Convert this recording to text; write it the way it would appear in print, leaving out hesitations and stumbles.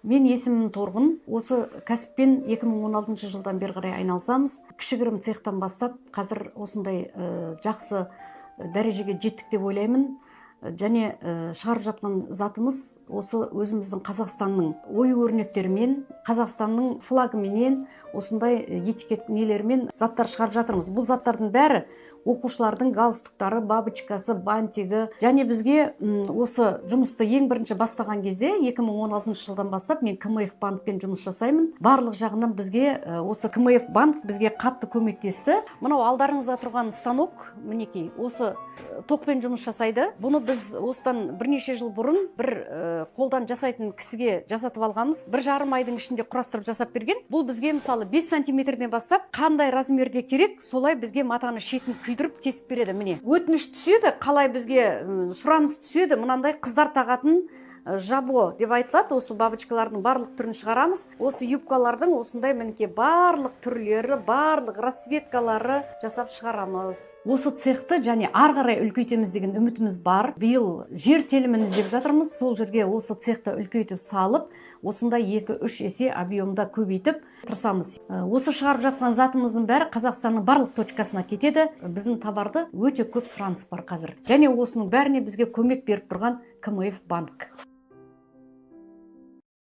Мен есімім Торғын. Осы кәсіппен 2016 жылдан бері қарай айналысамыз. Кішігірім цехтан бастап, қазір осындай жақсы дәрежеге жеттік деп ойлаймын. Және шығарып жатқан затымыз осы өзіміздің Қазақстанның ою-өрнектерімен, Қазақстанның флагыменен, осындай этикет нелермен заттар шығарып жатырмыз. Бұл заттардың бәрі оқушылардың галстуктары, бабочкасы, бантигі. Және бізге осы жұмысты ең бірінші бастаған кезде 2016 жылдан бастап мен КМФ банкпен жұмыс жасаймын. Барлық жағынан бізге осы КМФ банк бізге қатты көмектесті. Мынау алдарыңызда тұрған станок, мінекей, осы тоқпен жұмыс жасайды. Бұны біз осыдан бірнеше жыл бұрын бір қолдан жасайтын кісіге жасатып алғанбыз. 1,5 айдың ішінде құрастырып жасап берген. Бұл бізге мысалы 5 сантиметрден бастап қандай размерде керек, солай бізге матаны шетін күйдіріп кесіп береді. Міне өтініш түседі, қалай бізге сұраныс түседі, мынандай қыздар тағатын жабо деп айтылады. Осы бабочкалардың барлық түрін шығарамыз. Осы юбкалардың осындай мінекей барлық түрлері, барлық расцветкалары жасап шығарамыз. Осы цехты және ары қарай үлкейтеміз деген үмітіміз бар. Биыл жер телімін іздеп жатырмыз. Сол жерге осы цехты үлкейтіп салып, осындай 2-3 есе объемда көбейтіп тырысамыз. Осы шығарып жатқан затымыздың бәрі Қазақстанның барлық точкасына кетеді. Біздің товарды өте көп сұраныс бар қазір. Және осының бәріне бізге көмек беріп тұрған КМФ банк.